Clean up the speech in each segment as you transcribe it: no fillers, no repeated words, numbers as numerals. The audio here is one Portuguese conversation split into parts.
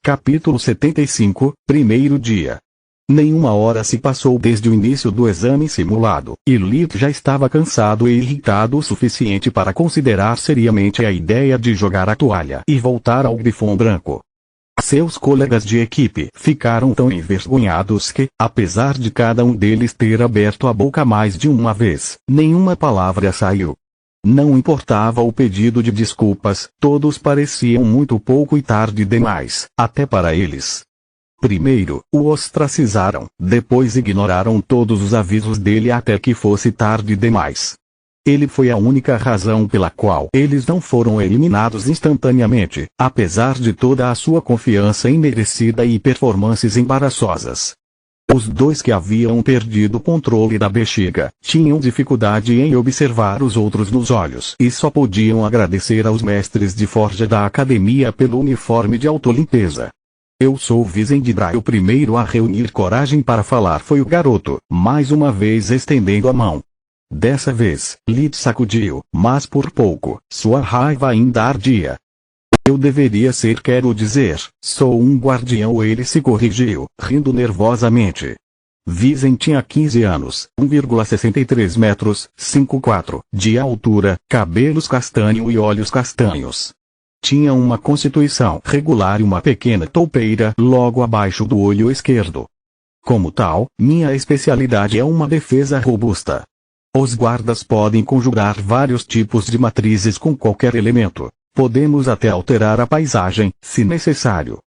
Capítulo 75, primeiro dia. Nenhuma hora se passou desde o início do exame simulado, e Lit já estava cansado e irritado o suficiente para considerar seriamente a ideia de jogar a toalha e voltar ao Grifão Branco. Seus colegas de equipe ficaram tão envergonhados que, apesar de cada um deles ter aberto a boca mais de uma vez, nenhuma palavra saiu. Não importava o pedido de desculpas, todos pareciam muito pouco e tarde demais, até para eles. Primeiro, o ostracizaram, depois ignoraram todos os avisos dele até que fosse tarde demais. Ele foi a única razão pela qual eles não foram eliminados instantaneamente, apesar de toda a sua confiança imerecida e performances embaraçosas. Os dois que haviam perdido o controle da bexiga, tinham dificuldade em observar os outros nos olhos e só podiam agradecer aos mestres de forja da academia pelo uniforme de autolimpeza. Eu sou Vizendrai. O primeiro a reunir coragem para falar foi o garoto, mais uma vez estendendo a mão. Dessa vez, Lit sacudiu, mas por pouco, sua raiva ainda ardia. Eu deveria ser, quero dizer, sou um guardião. Ele se corrigiu, rindo nervosamente. Vizen tinha 15 anos, 1,63 metros, 5'4", de altura, cabelos castanho e olhos castanhos. Tinha uma constituição regular e uma pequena toupeira logo abaixo do olho esquerdo. Como tal, minha especialidade é uma defesa robusta. Os guardas podem conjurar vários tipos de matrizes com qualquer elemento. Podemos até alterar a paisagem, se necessário.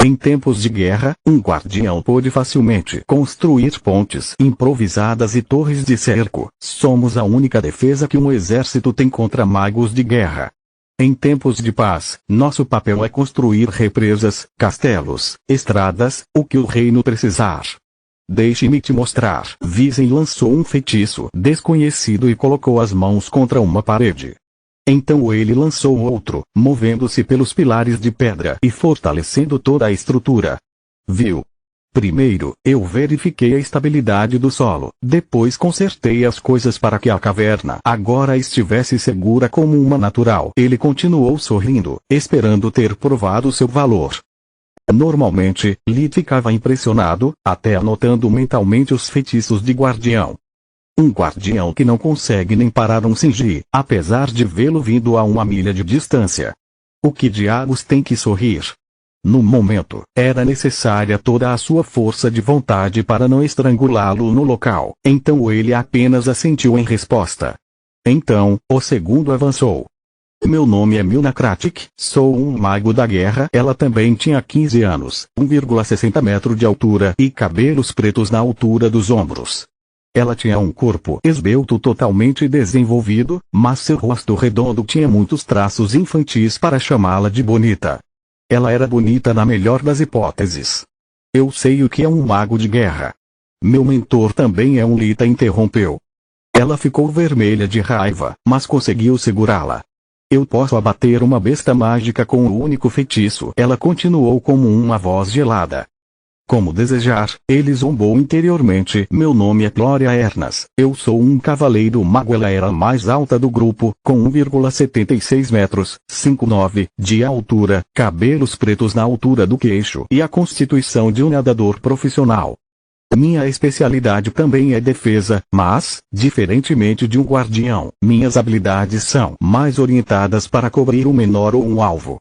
Em tempos de guerra, um guardião pode facilmente construir pontes improvisadas e torres de cerco. Somos a única defesa que um exército tem contra magos de guerra. Em tempos de paz, nosso papel é construir represas, castelos, estradas, o que o reino precisar. Deixe-me te mostrar. Vizen lançou um feitiço desconhecido e colocou as mãos contra uma parede. Então ele lançou outro, movendo-se pelos pilares de pedra e fortalecendo toda a estrutura. Viu? Primeiro, eu verifiquei a estabilidade do solo, depois consertei as coisas para que a caverna agora estivesse segura como uma natural. Ele continuou sorrindo, esperando ter provado seu valor. Normalmente, Lit ficava impressionado, até anotando mentalmente os feitiços de guardião. Um guardião que não consegue nem parar um Sinji, apesar de vê-lo vindo a 1 milha de distância. O que diabos tem que sorrir? No momento, era necessária toda a sua força de vontade para não estrangulá-lo no local, então ele apenas assentiu em resposta. Então, o segundo avançou. Meu nome é Milna Kratik, sou um mago da guerra. Ela também tinha 15 anos, 1,60 metros de altura e cabelos pretos na altura dos ombros. Ela tinha um corpo esbelto totalmente desenvolvido, mas seu rosto redondo tinha muitos traços infantis para chamá-la de bonita. Ela era bonita na melhor das hipóteses. Eu sei o que é um mago de guerra. Meu mentor também é um Lita, interrompeu. Ela ficou vermelha de raiva, mas conseguiu segurá-la. Eu posso abater uma besta mágica com um único feitiço. Ela continuou como uma voz gelada. Como desejar, ele zombou interiormente. Meu nome é Gloria Ernas, eu sou um cavaleiro mago. Ela era a mais alta do grupo, com 1,76 metros, 5'9", de altura, cabelos pretos na altura do queixo e a constituição de um nadador profissional. Minha especialidade também é defesa, mas, diferentemente de um guardião, minhas habilidades são mais orientadas para cobrir um menor ou um alvo.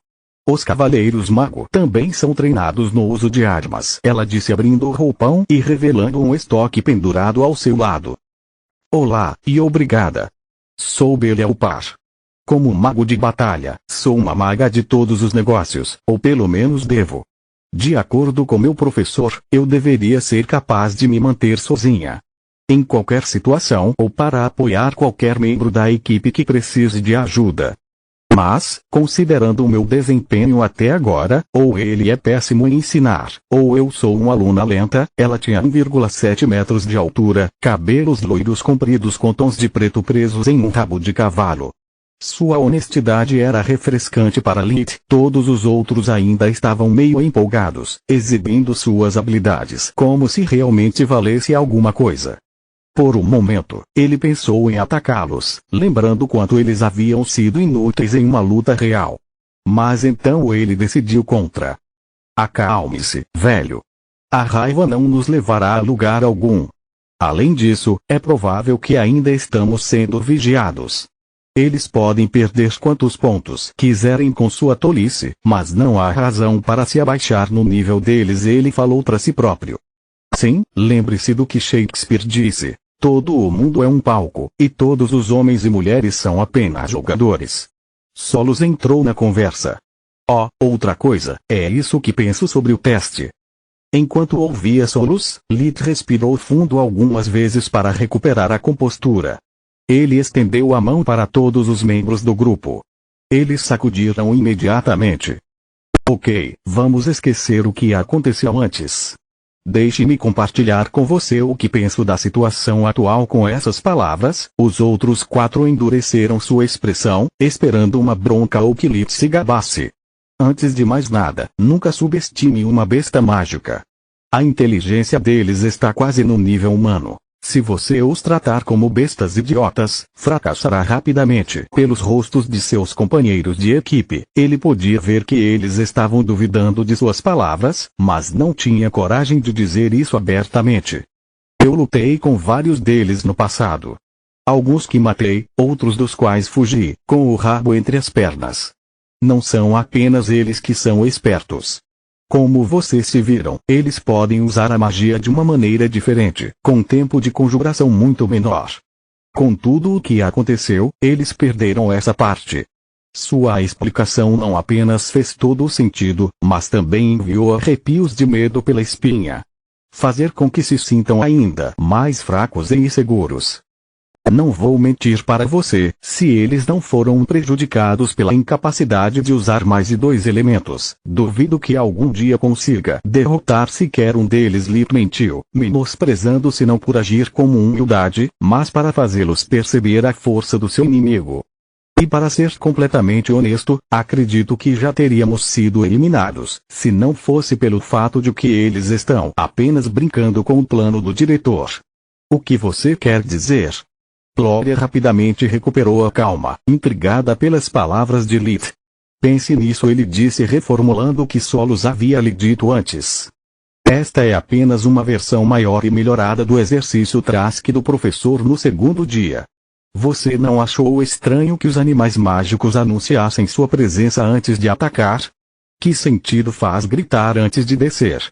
Os cavaleiros mago também são treinados no uso de armas, ela disse abrindo o roupão e revelando um estoque pendurado ao seu lado. Olá, e obrigada. Sou Belialpar. Como mago de batalha, sou uma maga de todos os negócios, ou pelo menos devo. De acordo com meu professor, eu deveria ser capaz de me manter sozinha. Em qualquer situação ou para apoiar qualquer membro da equipe que precise de ajuda. Mas, considerando o meu desempenho até agora, ou ele é péssimo em ensinar, ou eu sou uma aluna lenta. Ela tinha 1,7 metros de altura, cabelos loiros compridos com tons de preto presos em um rabo de cavalo. Sua honestidade era refrescante para Lit. Todos os outros ainda estavam meio empolgados, exibindo suas habilidades como se realmente valesse alguma coisa. Por um momento, ele pensou em atacá-los, lembrando quanto eles haviam sido inúteis em uma luta real. Mas então ele decidiu contra. Acalme-se, velho. A raiva não nos levará a lugar algum. Além disso, é provável que ainda estamos sendo vigiados. Eles podem perder quantos pontos quiserem com sua tolice, mas não há razão para se abaixar no nível deles. Ele falou para si próprio. Sim, lembre-se do que Shakespeare disse. Todo o mundo é um palco, e todos os homens e mulheres são apenas jogadores. Solos entrou na conversa. Oh, outra coisa, é isso que penso sobre o teste. Enquanto ouvia Solos, Lit respirou fundo algumas vezes para recuperar a compostura. Ele estendeu a mão para todos os membros do grupo. Eles sacudiram imediatamente. Ok, vamos esquecer o que aconteceu antes. Deixe-me compartilhar com você o que penso da situação atual. Com essas palavras, os outros 4 endureceram sua expressão, esperando uma bronca ou que Lit se gabasse. Antes de mais nada, nunca subestime uma besta mágica. A inteligência deles está quase no nível humano. Se você os tratar como bestas idiotas, fracassará rapidamente. Pelos rostos de seus companheiros de equipe, ele podia ver que eles estavam duvidando de suas palavras, mas não tinha coragem de dizer isso abertamente. Eu lutei com vários deles no passado. Alguns que matei, outros dos quais fugi, com o rabo entre as pernas. Não são apenas eles que são espertos. Como vocês se viram, eles podem usar a magia de uma maneira diferente, com tempo de conjuração muito menor. Com tudo o que aconteceu, eles perderam essa parte. Sua explicação não apenas fez todo o sentido, mas também enviou arrepios de medo pela espinha. Fazer com que se sintam ainda mais fracos e inseguros. Não vou mentir para você, se eles não foram prejudicados pela incapacidade de usar mais de 2 elementos, duvido que algum dia consiga derrotar sequer um deles. Lit mentiu, menosprezando-se não por agir como humildade, mas para fazê-los perceber a força do seu inimigo. E para ser completamente honesto, acredito que já teríamos sido eliminados, se não fosse pelo fato de que eles estão apenas brincando com o plano do diretor. O que você quer dizer? Glória rapidamente recuperou a calma, intrigada pelas palavras de Lit. Pense nisso, ele disse, reformulando o que Solos havia lhe dito antes. Esta é apenas uma versão maior e melhorada do exercício Trask do professor no segundo dia. Você não achou estranho que os animais mágicos anunciassem sua presença antes de atacar? Que sentido faz gritar antes de descer?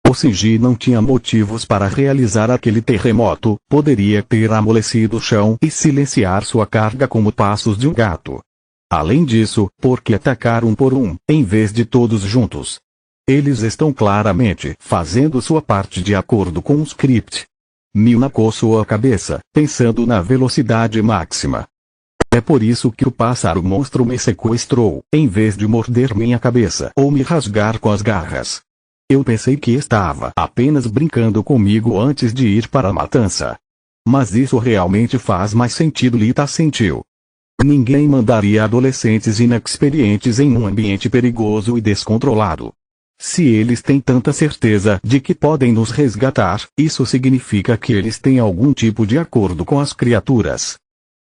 O Shinji não tinha motivos para realizar aquele terremoto, poderia ter amolecido o chão e silenciar sua carga como passos de um gato. Além disso, por que atacar um por um, em vez de todos juntos? Eles estão claramente fazendo sua parte de acordo com o script. Milna coçou a cabeça, pensando na velocidade máxima. É por isso que o pássaro monstro me sequestrou, em vez de morder minha cabeça ou me rasgar com as garras. Eu pensei que estava apenas brincando comigo antes de ir para a matança. Mas isso realmente faz mais sentido. Lita sentiu. Ninguém mandaria adolescentes inexperientes em um ambiente perigoso e descontrolado. Se eles têm tanta certeza de que podem nos resgatar, isso significa que eles têm algum tipo de acordo com as criaturas.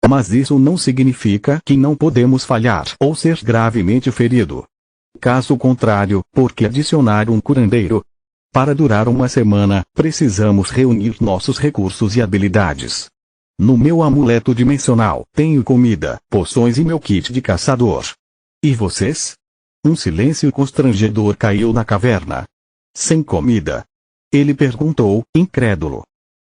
Mas isso não significa que não podemos falhar ou ser gravemente ferido. Caso contrário, por que adicionar um curandeiro? Para durar uma semana, precisamos reunir nossos recursos e habilidades. No meu amuleto dimensional, tenho comida, poções e meu kit de caçador. E vocês? Um silêncio constrangedor caiu na caverna. Sem comida? Ele perguntou, incrédulo.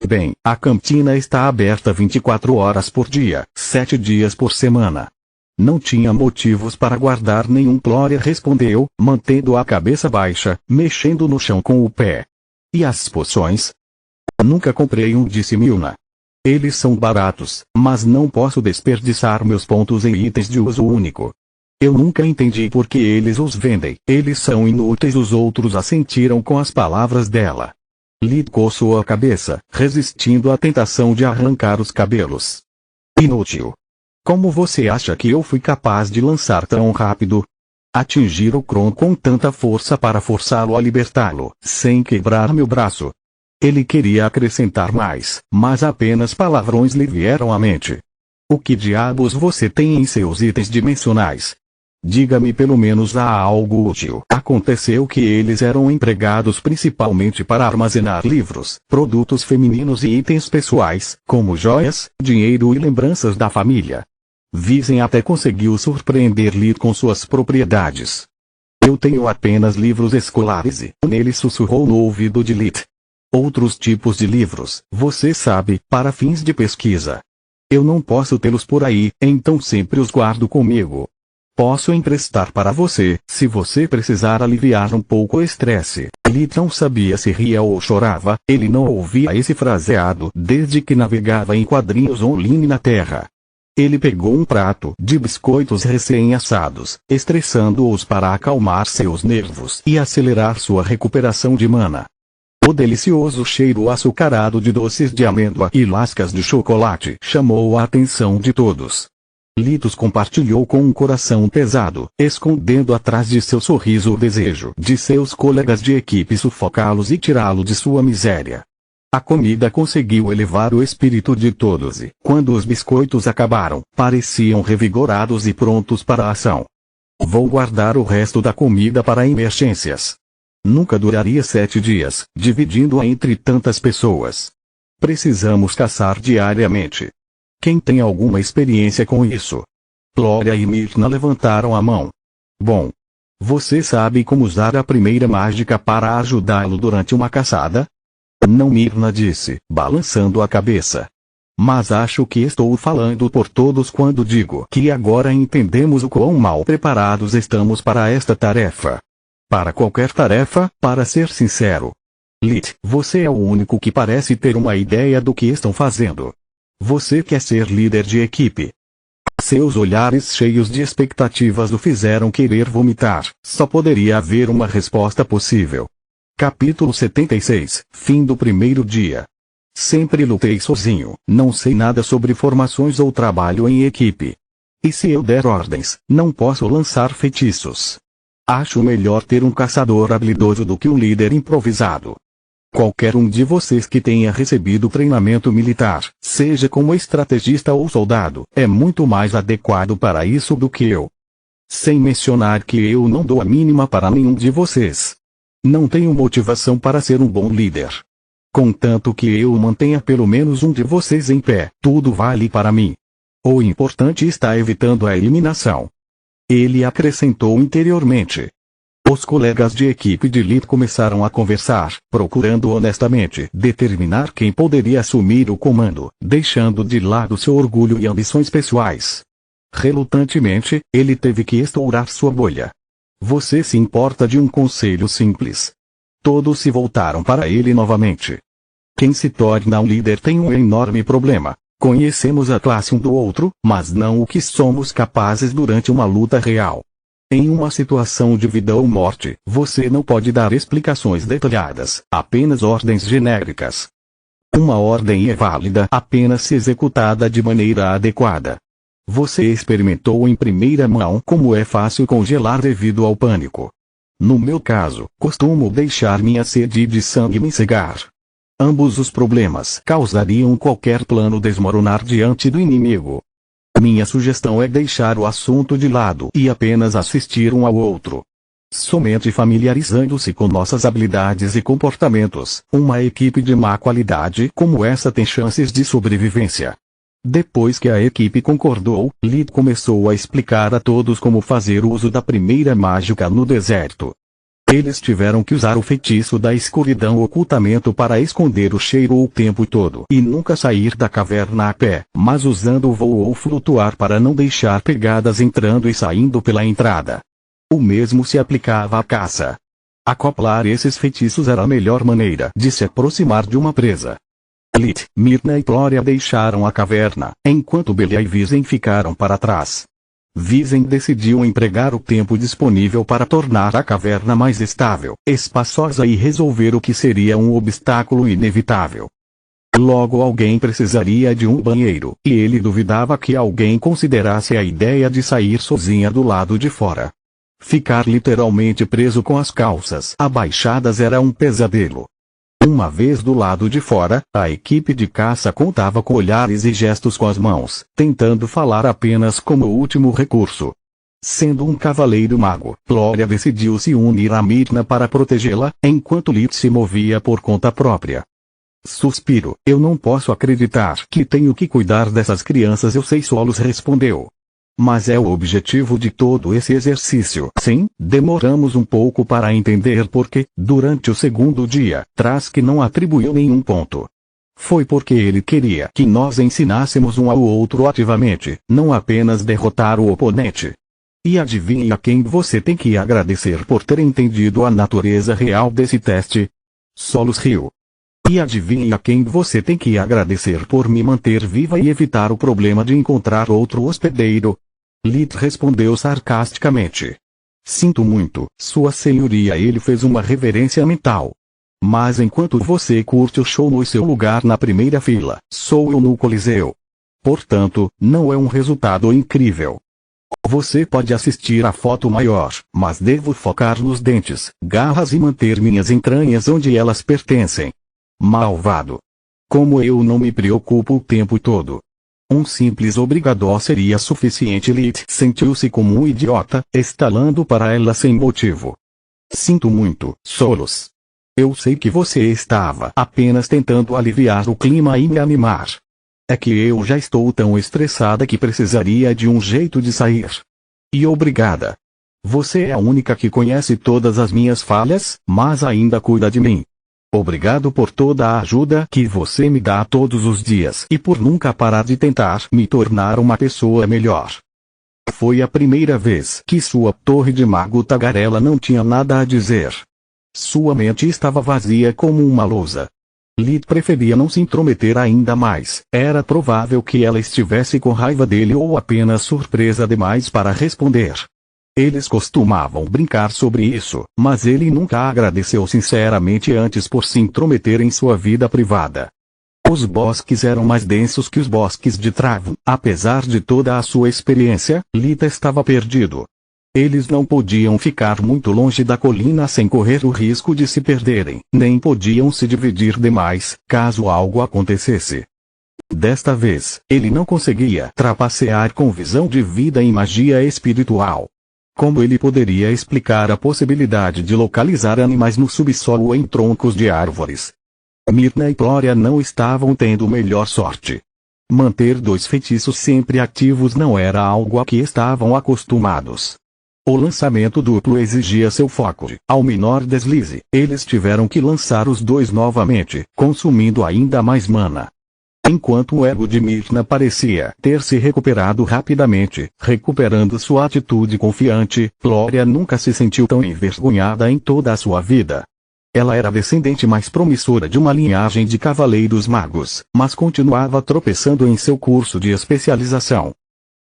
Bem, a cantina está aberta 24 horas por dia, 7 dias por semana. Não tinha motivos para guardar nenhum. Glória respondeu, mantendo a cabeça baixa, mexendo no chão com o pé. E as poções? Nunca comprei um, disse Milna. Eles são baratos, mas não posso desperdiçar meus pontos em itens de uso único. Eu nunca entendi por que eles os vendem. Eles são inúteis. Os outros assentiram com as palavras dela. Lit coçou a cabeça, resistindo à tentação de arrancar os cabelos. Inútil. Como você acha que eu fui capaz de lançar tão rápido? Atingir o Kron com tanta força para forçá-lo a libertá-lo, sem quebrar meu braço. Ele queria acrescentar mais, mas apenas palavrões lhe vieram à mente. O que diabos você tem em seus itens dimensionais? Diga-me pelo menos há algo útil. Aconteceu que eles eram empregados principalmente para armazenar livros, produtos femininos e itens pessoais, como joias, dinheiro e lembranças da família. Vizen até conseguiu surpreender Lee com suas propriedades. Eu tenho apenas livros escolares e ele sussurrou no ouvido de Lee. Outros tipos de livros, você sabe, para fins de pesquisa. Eu não posso tê-los por aí, então sempre os guardo comigo. Posso emprestar para você, se você precisar aliviar um pouco o estresse. Lee não sabia se ria ou chorava, ele não ouvia esse fraseado desde que navegava em quadrinhos online na Terra. Ele pegou um prato de biscoitos recém-assados, estressando-os para acalmar seus nervos e acelerar sua recuperação de mana. O delicioso cheiro açucarado de doces de amêndoa e lascas de chocolate chamou a atenção de todos. Litos compartilhou com um coração pesado, escondendo atrás de seu sorriso o desejo de seus colegas de equipe sufocá-los e tirá-lo de sua miséria. A comida conseguiu elevar o espírito de todos e, quando os biscoitos acabaram, pareciam revigorados e prontos para a ação. Vou guardar o resto da comida para emergências. Nunca duraria 7 dias, dividindo-a entre tantas pessoas. Precisamos caçar diariamente. Quem tem alguma experiência com isso? Glória e Mirna levantaram a mão. Bom. Você sabe como usar a primeira mágica para ajudá-lo durante uma caçada? Não, Mirna disse, balançando a cabeça. Mas acho que estou falando por todos quando digo que agora entendemos o quão mal preparados estamos para esta tarefa. Para qualquer tarefa, para ser sincero. Lee, você é o único que parece ter uma ideia do que estão fazendo. Você quer ser líder de equipe. Seus olhares cheios de expectativas o fizeram querer vomitar. Só poderia haver uma resposta possível. Capítulo 76, fim do primeiro dia. Sempre lutei sozinho, não sei nada sobre formações ou trabalho em equipe. E se eu der ordens, não posso lançar feitiços. Acho melhor ter um caçador habilidoso do que um líder improvisado. Qualquer um de vocês que tenha recebido treinamento militar, seja como estrategista ou soldado, é muito mais adequado para isso do que eu. Sem mencionar que eu não dou a mínima para nenhum de vocês. Não tenho motivação para ser um bom líder. Contanto que eu mantenha pelo menos um de vocês em pé, tudo vale para mim. O importante está evitando a eliminação. Ele acrescentou interiormente. Os colegas de equipe de Lee começaram a conversar, procurando honestamente determinar quem poderia assumir o comando, deixando de lado seu orgulho e ambições pessoais. Relutantemente, ele teve que estourar sua bolha. Você se importa de um conselho simples? Todos se voltaram para ele novamente. Quem se torna um líder tem um enorme problema. Conhecemos a classe um do outro, mas não o que somos capazes durante uma luta real. Em uma situação de vida ou morte, você não pode dar explicações detalhadas, apenas ordens genéricas. Uma ordem é válida apenas se executada de maneira adequada. Você experimentou em primeira mão como é fácil congelar devido ao pânico. No meu caso, costumo deixar minha sede de sangue me cegar. Ambos os problemas causariam qualquer plano desmoronar diante do inimigo. Minha sugestão é deixar o assunto de lado e apenas assistir um ao outro. Somente familiarizando-se com nossas habilidades e comportamentos, uma equipe de má qualidade como essa tem chances de sobrevivência. Depois que a equipe concordou, Lee começou a explicar a todos como fazer uso da primeira mágica no deserto. Eles tiveram que usar o feitiço da escuridão ocultamento para esconder o cheiro o tempo todo e nunca sair da caverna a pé, mas usando o voo ou flutuar para não deixar pegadas entrando e saindo pela entrada. O mesmo se aplicava à caça. Acoplar esses feitiços era a melhor maneira de se aproximar de uma presa. Lee, Mirna e Glória deixaram a caverna, enquanto Belia e Vizen ficaram para trás. Vizen decidiu empregar o tempo disponível para tornar a caverna mais estável, espaçosa e resolver o que seria um obstáculo inevitável. Logo alguém precisaria de um banheiro, e ele duvidava que alguém considerasse a ideia de sair sozinha do lado de fora. Ficar literalmente preso com as calças abaixadas era um pesadelo. Uma vez do lado de fora, a equipe de caça contava com olhares e gestos com as mãos, tentando falar apenas como último recurso. Sendo um cavaleiro mago, Glória decidiu se unir a Mirna para protegê-la, enquanto Lith se movia por conta própria. Suspiro, eu não posso acreditar que tenho que cuidar dessas crianças, eu sei, Solos respondeu. Mas é o objetivo de todo esse exercício. Sim, demoramos um pouco para entender porque, durante o segundo dia, Trask não atribuiu nenhum ponto. Foi porque ele queria que nós ensinássemos um ao outro ativamente, não apenas derrotar o oponente. E adivinhe a quem você tem que agradecer por ter entendido a natureza real desse teste? Solos riu. E adivinhe a quem você tem que agradecer por me manter viva e evitar o problema de encontrar outro hospedeiro? Lith respondeu sarcasticamente. Sinto muito, Sua Senhoria. Ele fez uma reverência mental. Mas enquanto você curte o show no seu lugar na primeira fila, sou eu no Coliseu. Portanto, não é um resultado incrível. Você pode assistir à foto maior, mas devo focar nos dentes, garras e manter minhas entranhas onde elas pertencem. Malvado. Como eu não me preocupo o tempo todo. Um simples obrigador seria suficiente. Lith sentiu-se como um idiota, estalando para ela sem motivo. Sinto muito, Solos. Eu sei que você estava apenas tentando aliviar o clima e me animar. É que eu já estou tão estressada que precisaria de um jeito de sair. E obrigada. Você é a única que conhece todas as minhas falhas, mas ainda cuida de mim. Obrigado por toda a ajuda que você me dá todos os dias e por nunca parar de tentar me tornar uma pessoa melhor. Foi a primeira vez que sua torre de mago tagarela não tinha nada a dizer. Sua mente estava vazia como uma lousa. Lith preferia não se intrometer ainda mais. Era provável que ela estivesse com raiva dele ou apenas surpresa demais para responder. Eles costumavam brincar sobre isso, mas ele nunca agradeceu sinceramente antes por se intrometer em sua vida privada. Os bosques eram mais densos que os bosques de Travon. Apesar de toda a sua experiência, Lith estava perdido. Eles não podiam ficar muito longe da colina sem correr o risco de se perderem, nem podiam se dividir demais, caso algo acontecesse. Desta vez, ele não conseguia trapacear com visão de vida e magia espiritual. Como ele poderia explicar a possibilidade de localizar animais no subsolo ou em troncos de árvores? Mirna e Glória não estavam tendo melhor sorte. Manter dois feitiços sempre ativos não era algo a que estavam acostumados. O lançamento duplo exigia seu foco. Ao menor deslize, eles tiveram que lançar os dois novamente, consumindo ainda mais mana. Enquanto o ego de Mirna parecia ter se recuperado rapidamente, recuperando sua atitude confiante, Glória nunca se sentiu tão envergonhada em toda a sua vida. Ela era a descendente mais promissora de uma linhagem de cavaleiros magos, mas continuava tropeçando em seu curso de especialização.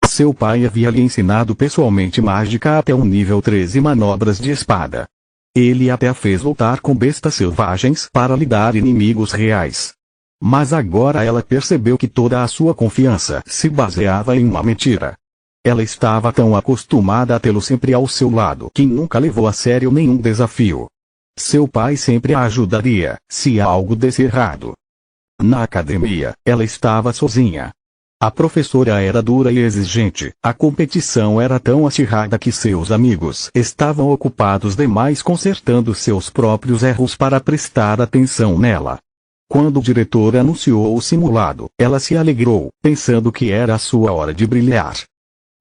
Seu pai havia lhe ensinado pessoalmente mágica até o nível 13 e manobras de espada. Ele até a fez lutar com bestas selvagens para lidar inimigos reais. Mas agora ela percebeu que toda a sua confiança se baseava em uma mentira. Ela estava tão acostumada a tê-lo sempre ao seu lado que nunca levou a sério nenhum desafio. Seu pai sempre a ajudaria, se algo desse errado. Na academia, ela estava sozinha. A professora era dura e exigente, a competição era tão acirrada que seus amigos estavam ocupados demais consertando seus próprios erros para prestar atenção nela. Quando o diretor anunciou o simulado, ela se alegrou, pensando que era a sua hora de brilhar.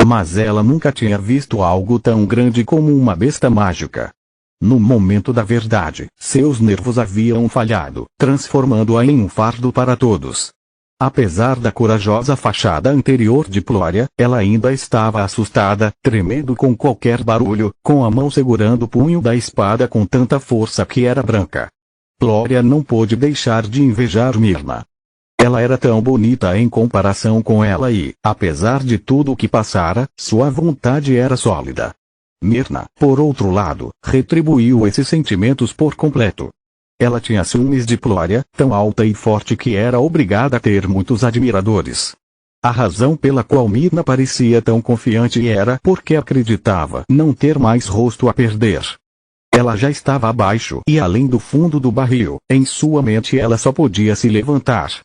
Mas ela nunca tinha visto algo tão grande como uma besta mágica. No momento da verdade, seus nervos haviam falhado, transformando-a em um fardo para todos. Apesar da corajosa fachada anterior de Glória, ela ainda estava assustada, tremendo com qualquer barulho, com a mão segurando o punho da espada com tanta força que era branca. Glória não pôde deixar de invejar Mirna. Ela era tão bonita em comparação com ela e, apesar de tudo o que passara, sua vontade era sólida. Mirna, por outro lado, retribuiu esses sentimentos por completo. Ela tinha ciúmes de Glória, tão alta e forte que era obrigada a ter muitos admiradores. A razão pela qual Mirna parecia tão confiante era porque acreditava não ter mais rosto a perder. Ela já estava abaixo e além do fundo do barril, em sua mente ela só podia se levantar.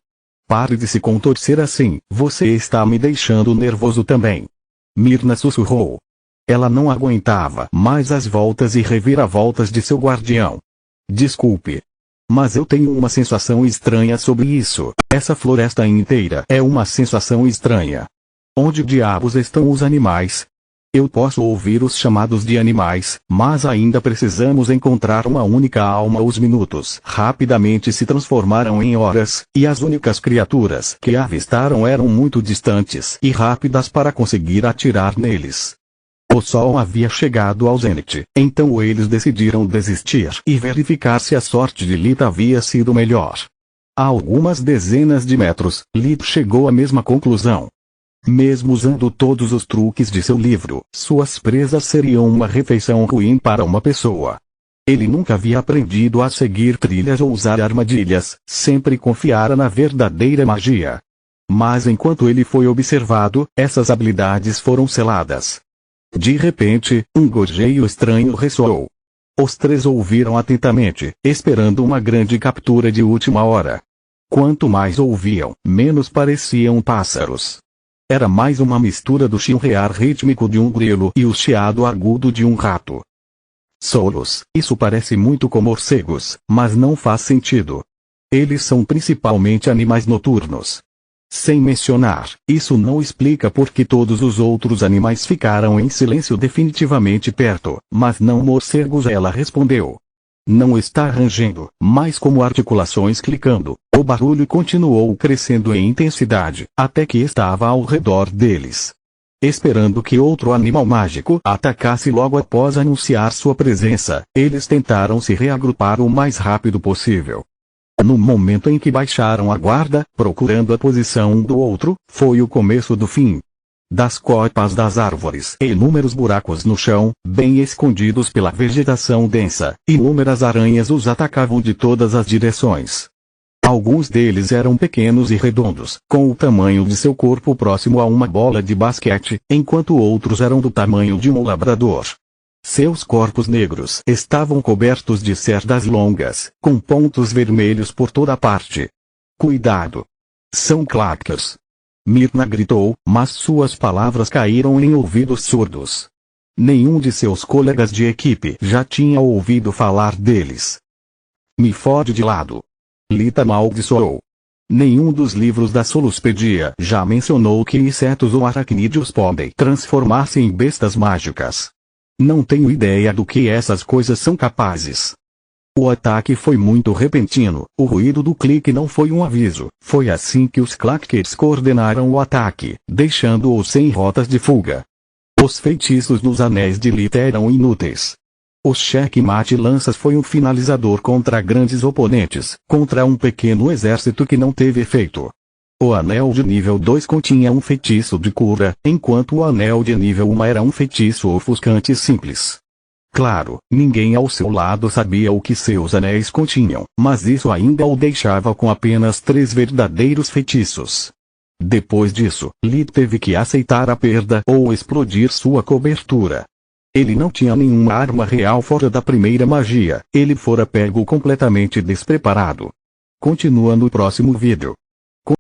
Pare de se contorcer assim, você está me deixando nervoso também. Mirna sussurrou. Ela não aguentava mais as voltas e reviravoltas de seu guardião. Desculpe. Mas eu tenho uma sensação estranha sobre isso. Essa floresta inteira é uma sensação estranha. Onde diabos estão os animais? Eu posso ouvir os chamados de animais, mas ainda precisamos encontrar uma única alma. Os minutos rapidamente se transformaram em horas, e as únicas criaturas que avistaram eram muito distantes e rápidas para conseguir atirar neles. O sol havia chegado ao zênite, então eles decidiram desistir e verificar se a sorte de Lita havia sido melhor. A algumas dezenas de metros, Lita chegou à mesma conclusão. Mesmo usando todos os truques de seu livro, suas presas seriam uma refeição ruim para uma pessoa. Ele nunca havia aprendido a seguir trilhas ou usar armadilhas, sempre confiara na verdadeira magia. Mas enquanto ele foi observado, essas habilidades foram seladas. De repente, um gorjeio estranho ressoou. Os três ouviram atentamente, esperando uma grande captura de última hora. Quanto mais ouviam, menos pareciam pássaros. Era mais uma mistura do chilrear rítmico de um grilo e o chiado agudo de um rato. Solos, isso parece muito com morcegos, mas não faz sentido. Eles são principalmente animais noturnos. Sem mencionar, isso não explica por que todos os outros animais ficaram em silêncio definitivamente perto, mas não morcegos. Ela respondeu. Não está rangendo, mas como articulações clicando. O barulho continuou crescendo em intensidade, até que estava ao redor deles. Esperando que outro animal mágico atacasse logo após anunciar sua presença, eles tentaram se reagrupar o mais rápido possível. No momento em que baixaram a guarda, procurando a posição um do outro, foi o começo do fim. Das copas das árvores e inúmeros buracos no chão, bem escondidos pela vegetação densa, inúmeras aranhas os atacavam de todas as direções. Alguns deles eram pequenos e redondos, com o tamanho de seu corpo próximo a uma bola de basquete, enquanto outros eram do tamanho de um labrador. Seus corpos negros estavam cobertos de cerdas longas, com pontos vermelhos por toda parte. Cuidado! São clackers! Myrna gritou, mas suas palavras caíram em ouvidos surdos. Nenhum de seus colegas de equipe já tinha ouvido falar deles. Me fode de lado! Lita amaldiçoou. Nenhum dos livros da Soluspedia já mencionou que insetos ou aracnídeos podem transformar-se em bestas mágicas. Não tenho ideia do que essas coisas são capazes. O ataque foi muito repentino, o ruído do clique não foi um aviso, foi assim que os clackers coordenaram o ataque, deixando-os sem rotas de fuga. Os feitiços nos anéis de Lita eram inúteis. O checkmate lanças foi um finalizador contra grandes oponentes, contra um pequeno exército que não teve efeito. O anel de nível 2 continha um feitiço de cura, enquanto o anel de nível 1 era um feitiço ofuscante simples. Claro, ninguém ao seu lado sabia o que seus anéis continham, mas isso ainda o deixava com apenas 3 verdadeiros feitiços. Depois disso, Lee teve que aceitar a perda ou explodir sua cobertura. Ele não tinha nenhuma arma real fora da primeira magia, ele fora pego completamente despreparado. Continua no próximo vídeo.